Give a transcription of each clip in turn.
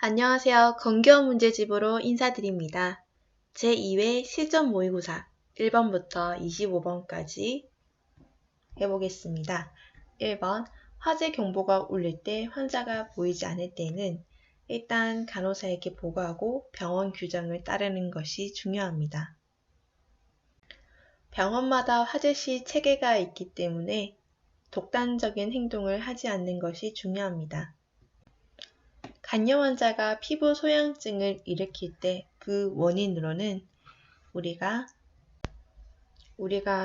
안녕하세요. 건교원 문제집으로 인사드립니다. 제2회 실전 모의고사 1번부터 25번까지 해보겠습니다. 1번, 화재 경보가 울릴 때 환자가 보이지 않을 때는 일단 간호사에게 보고하고 병원 규정을 따르는 것이 중요합니다. 병원마다 화재 시 체계가 있기 때문에 독단적인 행동을 하지 않는 것이 중요합니다. 간염 환자가 피부 소양증을 일으킬 때 그 원인으로는 우리가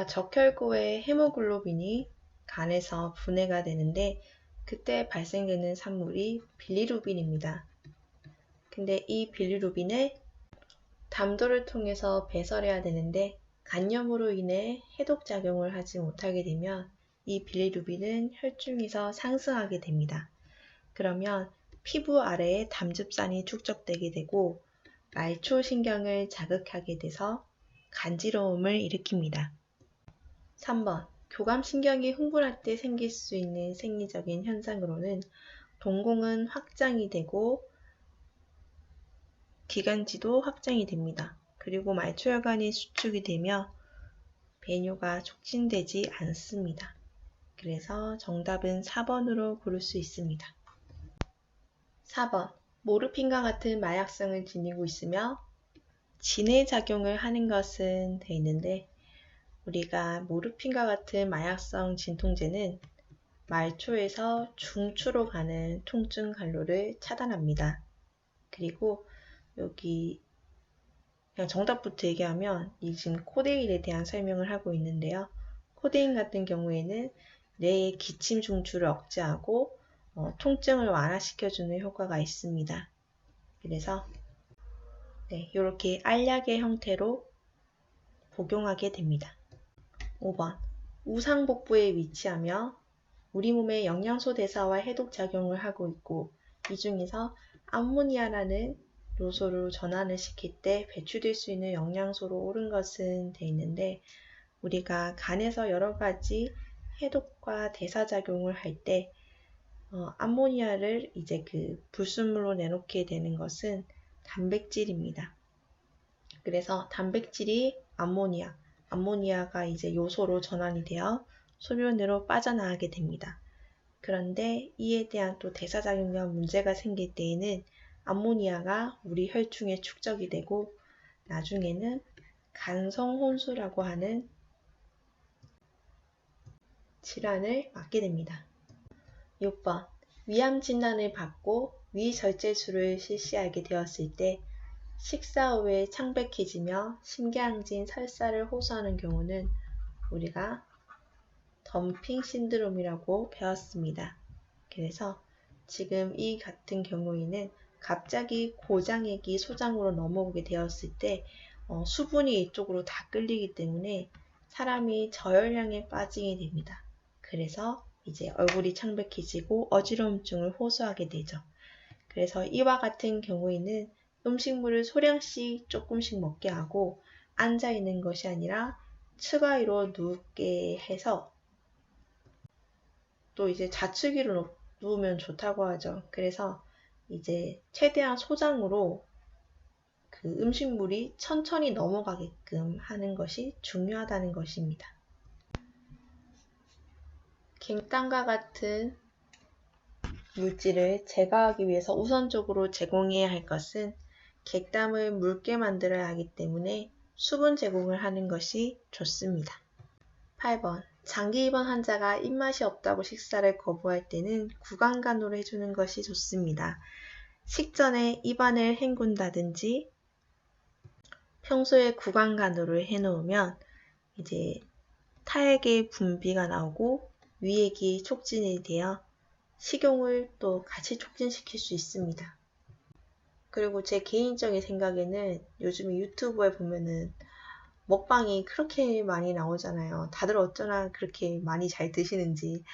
적혈구의 헤모글로빈이 간에서 분해가 되는데 그때 발생되는 산물이 빌리루빈입니다. 근데 이 빌리루빈을 담도를 통해서 배설해야 되는데 간염으로 인해 해독작용을 하지 못하게 되면 이 빌리루빈은 혈중에서 상승하게 됩니다. 그러면 피부 아래에 담즙산이 축적되게 되고 말초신경을 자극하게 돼서 간지러움을 일으킵니다. 3번, 교감신경이 흥분할 때 생길 수 있는 생리적인 현상으로는 동공은 확장이 되고 기관지도 확장이 됩니다. 그리고 말초혈관이 수축이 되며 배뇨가 촉진되지 않습니다. 그래서 정답은 4번으로 고를 수 있습니다. 4번, 모르핀과 같은 마약성을 지니고 있으며 진해작용을 하는 것은 돼 있는데 우리가 모르핀과 같은 마약성 진통제는 말초에서 중추로 가는 통증 관로를 차단합니다. 그리고 여기 그냥 정답부터 얘기하면 이 지금 코데인에 대한 설명을 하고 있는데요. 코데인 같은 경우에는 뇌의 기침 중추를 억제하고 통증을 완화시켜주는 효과가 있습니다. 그래서 이렇게 알약의 형태로 복용하게 됩니다. 5번, 우상복부에 위치하며 우리 몸의 영양소 대사와 해독작용을 하고 있고 이 중에서 암모니아라는 요소를 전환을 시킬 때 배출될 수 있는 영양소로 옳은 것은 돼 있는데 우리가 간에서 여러 가지 해독과 대사작용을 할 때 암모니아를 이제 그 불순물로 내놓게 되는 것은 단백질입니다. 그래서 단백질이 암모니아가 이제 요소로 전환이 되어 소변으로 빠져나가게 됩니다. 그런데 이에 대한 또 대사작용과 문제가 생길 때에는 암모니아가 우리 혈중에 축적이 되고 나중에는 간성혼수라고 하는 질환을 맞게 됩니다. 6번, 위암 진단을 받고 위절제술을 실시하게 되었을 때 식사 후에 창백해지며 심계항진 설사를 호소하는 경우는 우리가 덤핑 신드롬이라고 배웠습니다. 그래서 지금 이 같은 경우에는 갑자기 고장액이 소장으로 넘어오게 되었을 때 수분이 이쪽으로 다 끌리기 때문에 사람이 저혈량에 빠지게 됩니다. 그래서 이제 얼굴이 창백해지고 어지러움증을 호소하게 되죠. 그래서 이와 같은 경우에는 음식물을 소량씩 조금씩 먹게 하고 앉아 있는 것이 아니라 측아위로 눕게 해서 또 이제 좌측위로 누우면 좋다고 하죠. 그래서 이제 최대한 소장으로 그 음식물이 천천히 넘어가게끔 하는 것이 중요하다는 것입니다. 갱딴과 같은 물질을 제거하기 위해서 우선적으로 제공해야 할 것은 객담을 묽게 만들어야 하기 때문에 수분 제공을 하는 것이 좋습니다. 8번, 장기 입원 환자가 입맛이 없다고 식사를 거부할 때는 구강간호를 해주는 것이 좋습니다. 식전에 입안을 헹군다든지 평소에 구강간호를 해놓으면 이제 타액의 분비가 나오고 위액이 촉진이 되어 식용을 또 같이 촉진시킬 수 있습니다. 그리고 제 개인적인 생각에는 요즘 유튜브에 보면은 먹방이 그렇게 많이 나오잖아요. 다들 어쩌나 그렇게 많이 잘 드시는지.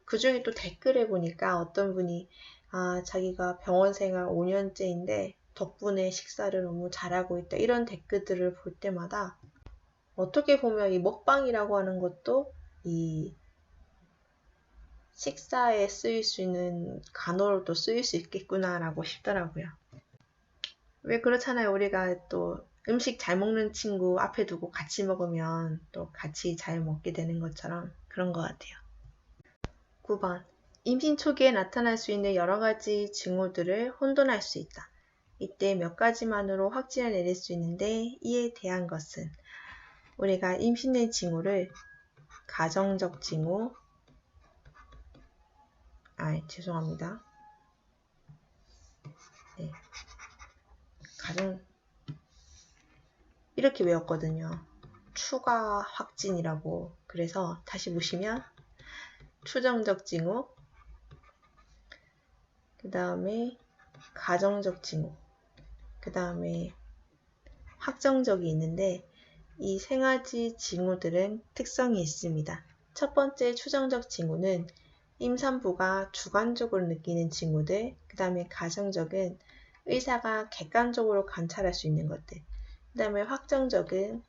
그 중에 또 댓글에 보니까 어떤 분이 자기가 병원 생활 5년째인데 덕분에 식사를 너무 잘하고 있다. 이런 댓글들을 볼 때마다 어떻게 보면 이 먹방이라고 하는 것도 이 식사에 쓰일 수 있는 간호로도 쓰일 수 있겠구나라고 싶더라고요. 왜 그렇잖아요. 우리가 또 음식 잘 먹는 친구 앞에 두고 같이 먹으면 또 같이 잘 먹게 되는 것처럼 그런 것 같아요. 9번. 임신 초기에 나타날 수 있는 여러 가지 징후들을 혼돈할 수 있다. 이때 몇 가지만으로 확진을 내릴 수 있는데 이에 대한 것은 우리가 임신의 징후를 가정적 징후, 죄송합니다. 네, 이렇게 외웠거든요. 추가 확진이라고. 그래서 다시 보시면 추정적 징후, 그 다음에 가정적 징후, 그 다음에 확정적이 있는데 이 세 가지 징후들은 특성이 있습니다. 첫 번째 추정적 징후는 임산부가 주관적으로 느끼는 징후들, 그 다음에 가정적은 의사가 객관적으로 관찰할 수 있는 것들, 그 다음에 확정적은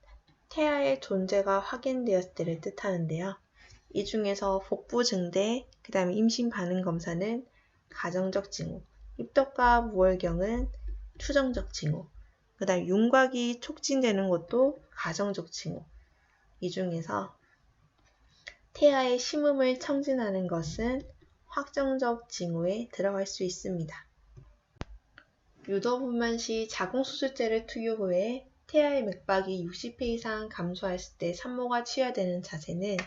태아의 존재가 확인되었을 때를 뜻하는데요. 이 중에서 복부 증대, 그 다음에 임신 반응 검사는 가정적 징후, 입덧과 무월경은 추정적 징후, 그 다음 윤곽이 촉진되는 것도 가정적 징후. 이 중에서 태아의 심음을 청진하는 것은 확정적 징후에 들어갈 수 있습니다. 유도분만 시 자궁수술제를 투여 후에 태아의 맥박이 60회 이상 감소했을 때 산모가 취해되는 자세는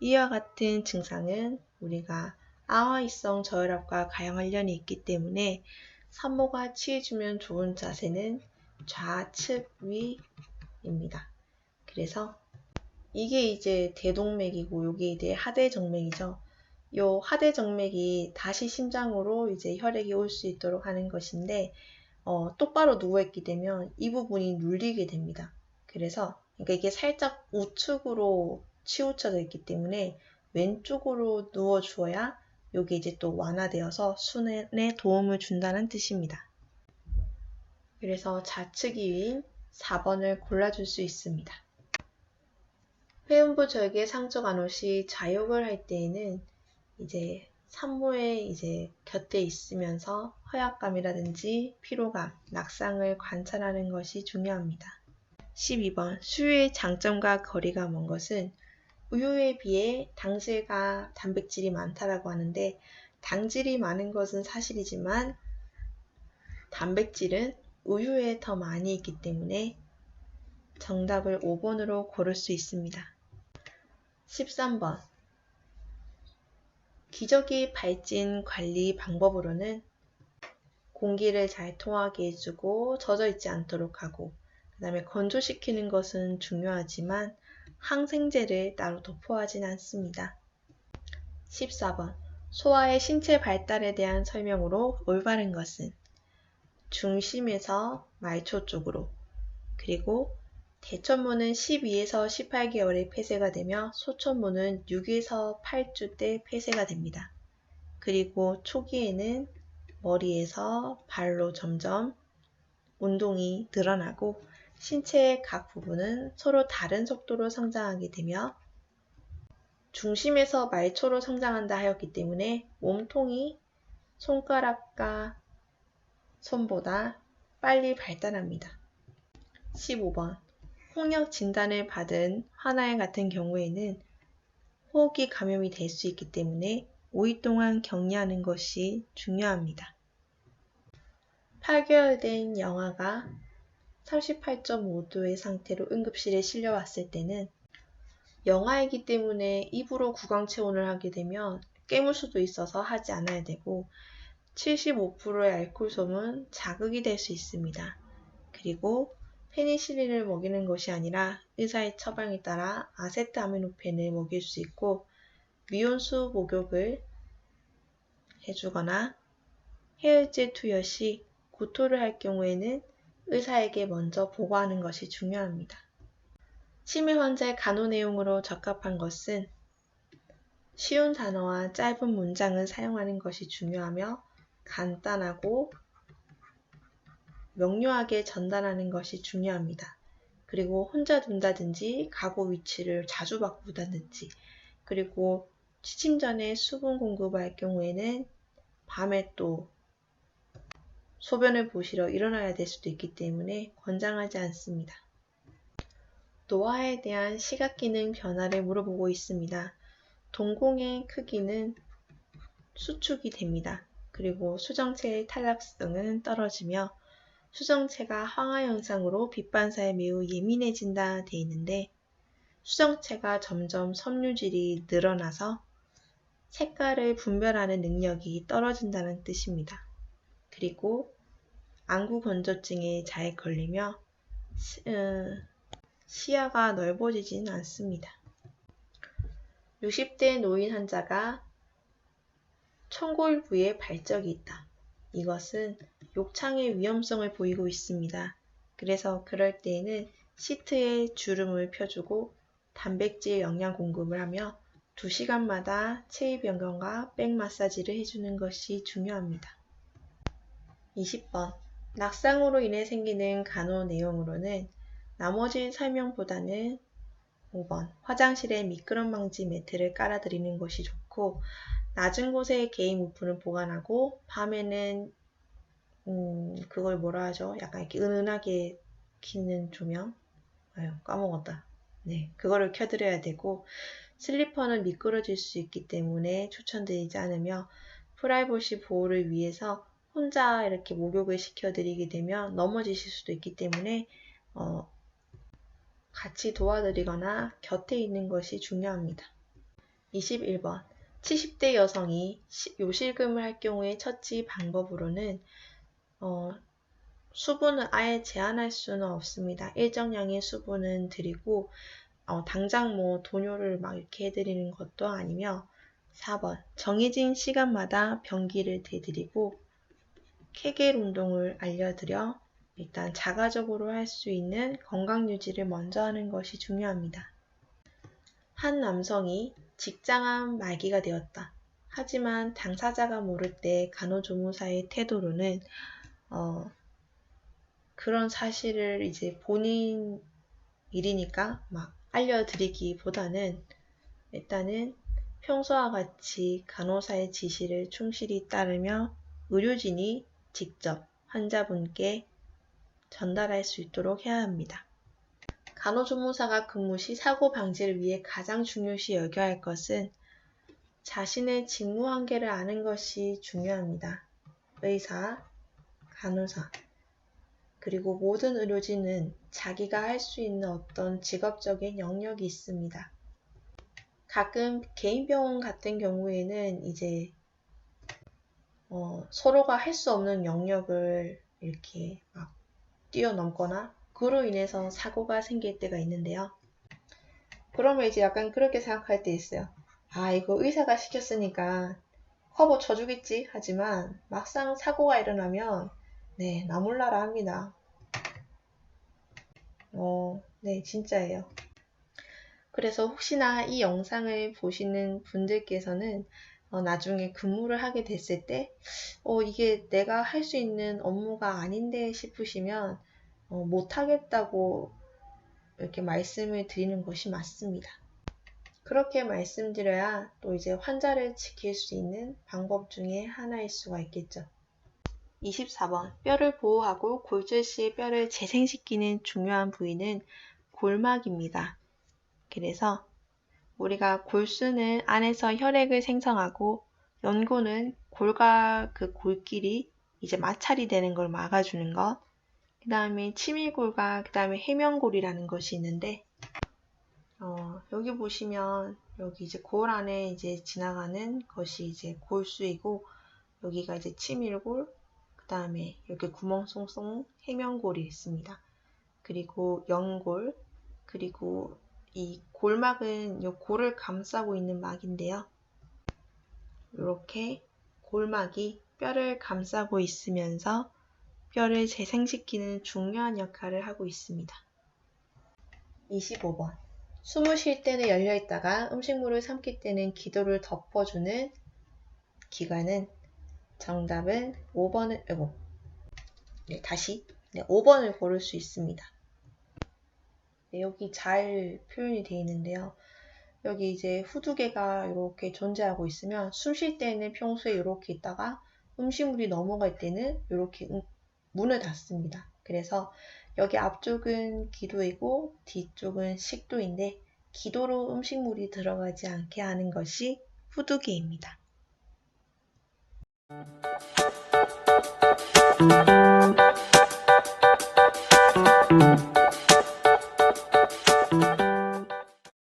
이와 같은 증상은 우리가 아화이성 저혈압과 가형환련이 있기 때문에 산모가 취해주면 좋은 자세는 좌측 위입니다. 그래서 이게 이제 대동맥이고 요게 이제 하대정맥이죠. 요 하대정맥이 다시 심장으로 이제 혈액이 올 수 있도록 하는 것인데 똑바로 누워있게 되면 이 부분이 눌리게 됩니다. 그래서 그러니까 이게 살짝 우측으로 치우쳐져 있기 때문에 왼쪽으로 누워 주어야 요게 이제 또 완화되어서 순환에 도움을 준다는 뜻입니다. 그래서 좌측이 위인 4번을 골라줄 수 있습니다. 회음부 절개 상처 간호 시 좌욕을 할 때에는 이제 산모의 이제 곁에 있으면서 허약감이라든지 피로감, 낙상을 관찰하는 것이 중요합니다. 12번 수유의 장점과 거리가 먼 것은 우유에 비해 당질과 단백질이 많다라고 하는데 당질이 많은 것은 사실이지만 단백질은 우유에 더 많이 있기 때문에 정답을 5번으로 고를 수 있습니다. 13번 기저귀 발진 관리 방법으로는 공기를 잘 통하게 해주고 젖어 있지 않도록 하고 그 다음에 건조시키는 것은 중요하지만 항생제를 따로 도포하진 않습니다. 14번 소아의 신체 발달에 대한 설명으로 올바른 것은 중심에서 말초 쪽으로 그리고 대천모는 12에서 18개월에 폐쇄가 되며 소천모는 6에서 8주 때 폐쇄가 됩니다. 그리고 초기에는 머리에서 발로 점점 운동이 늘어나고 신체의 각 부분은 서로 다른 속도로 성장하게 되며 중심에서 말초로 성장한다 하였기 때문에 몸통이 손가락과 손보다 빨리 발달합니다. 15번 홍역 진단을 받은 환아 같은 경우에는 호흡기 감염이 될 수 있기 때문에 5일 동안 격리하는 것이 중요합니다. 8개월 된 영아가 38.5도의 상태로 응급실에 실려왔을 때는 영아이기 때문에 입으로 구강 체온을 하게 되면 깨물 수도 있어서 하지 않아야 되고 75%의 알코올솜은 자극이 될 수 있습니다. 그리고 페니실린을 먹이는 것이 아니라 의사의 처방에 따라 아세트아미노펜을 먹일 수 있고 미온수 목욕을 해주거나 해열제 투여 시 구토를 할 경우에는 의사에게 먼저 보고하는 것이 중요합니다. 치매 환자의 간호 내용으로 적합한 것은 쉬운 단어와 짧은 문장을 사용하는 것이 중요하며 간단하고 명료하게 전달하는 것이 중요합니다. 그리고 혼자 둔다든지 가구 위치를 자주 바꾼다든지 그리고 취침 전에 수분 공급을 할 경우에는 밤에 또 소변을 보시러 일어나야 될 수도 있기 때문에 권장하지 않습니다. 노화에 대한 시각 기능 변화를 물어보고 있습니다. 동공의 크기는 수축이 됩니다. 그리고 수정체의 탈락성은 떨어지며 수정체가 항화 현상으로 빛 반사에 매우 예민해진다 돼 있는데, 수정체가 점점 섬유질이 늘어나서 색깔을 분별하는 능력이 떨어진다는 뜻입니다. 그리고 안구 건조증에 잘 걸리며 시야가 넓어지진 않습니다. 60대 노인 환자가 청골 부위에 발적이 있다. 이것은 욕창의 위험성을 보이고 있습니다. 그래서 그럴 때에는 시트에 주름을 펴주고 단백질 영양 공급을 하며 2시간마다 체위 변경과 백 마사지를 해주는 것이 중요합니다. 20번. 낙상으로 인해 생기는 간호 내용으로는 나머지 설명보다는 5번. 화장실에 미끄럼 방지 매트를 깔아드리는 것이 좋고, 낮은 곳에 개인 물품을 보관하고 밤에는 그걸 뭐라 하죠? 약간 이렇게 은은하게 켜는 조명? 아유, 까먹었다. 네, 그거를 켜드려야 되고, 슬리퍼는 미끄러질 수 있기 때문에 추천드리지 않으며, 프라이버시 보호를 위해서 혼자 이렇게 목욕을 시켜드리게 되면 넘어지실 수도 있기 때문에 같이 도와드리거나 곁에 있는 것이 중요합니다. 21번. 70대 여성이 요실금을 할 경우에 처치 방법으로는 수분을 아예 제한할 수는 없습니다. 일정량의 수분은 드리고 당장 뭐 도뇨를 막 이렇게 해드리는 것도 아니며, 4번. 정해진 시간마다 변기를 대드리고 케겔 운동을 알려드려 일단 자가적으로 할 수 있는 건강 유지를 먼저 하는 것이 중요합니다. 한 남성이 직장암 말기가 되었다. 하지만 당사자가 모를 때 간호조무사의 태도로는 그런 사실을 이제 본인 일이니까 막 알려드리기보다는 일단은 평소와 같이 간호사의 지시를 충실히 따르며 의료진이 직접 환자분께 전달할 수 있도록 해야 합니다. 간호조무사가 근무 시 사고 방지를 위해 가장 중요시 여겨야 할 것은 자신의 직무 한계를 아는 것이 중요합니다. 의사, 간호사, 그리고 모든 의료진은 자기가 할 수 있는 어떤 직업적인 영역이 있습니다. 가끔 개인병원 같은 경우에는 이제 서로가 할 수 없는 영역을 이렇게 막 뛰어넘거나 그로 인해서 사고가 생길 때가 있는데요. 그러면 이제 약간 그렇게 생각할 때 있어요. 아, 이거 의사가 시켰으니까 커버 쳐주겠지 하지만 막상 사고가 일어나면 네, 나 몰라라 합니다. 네, 진짜예요. 그래서 혹시나 이 영상을 보시는 분들께서는 나중에 근무를 하게 됐을 때 이게 내가 할 수 있는 업무가 아닌데 싶으시면 못하겠다고 이렇게 말씀을 드리는 것이 맞습니다. 그렇게 말씀드려야 또 이제 환자를 지킬 수 있는 방법 중에 하나일 수가 있겠죠. 24번. 뼈를 보호하고 골절 시에 뼈를 재생시키는 중요한 부위는 골막입니다. 그래서 우리가 골수는 안에서 혈액을 생성하고 연골은 골과 그 골길이 이제 마찰이 되는 걸 막아주는 것, 그 다음에 치밀골과 그 다음에 해면골이라는 것이 있는데 여기 보시면 여기 이제 골 안에 이제 지나가는 것이 이제 골수이고, 여기가 이제 치밀골, 그 다음에 이렇게 구멍송송 해면골이 있습니다. 그리고 연골, 그리고 이 골막은 이 골을 감싸고 있는 막인데요. 이렇게 골막이 뼈를 감싸고 있으면서 뼈를 재생시키는 중요한 역할을 하고 있습니다. 25번. 숨을 쉴 때는 열려있다가 음식물을 삼킬 때는 기도를 덮어주는 기관은 정답은 5번을, 다시 5번을 고를 수 있습니다. 여기 잘 표현이 되어 있는데요. 여기 이제 후두개가 이렇게 존재하고 있으면 숨 쉴 때는 평소에 이렇게 있다가 음식물이 넘어갈 때는 이렇게 문을 닫습니다. 그래서 여기 앞쪽은 기도이고 뒤쪽은 식도인데 기도로 음식물이 들어가지 않게 하는 것이 후두개입니다.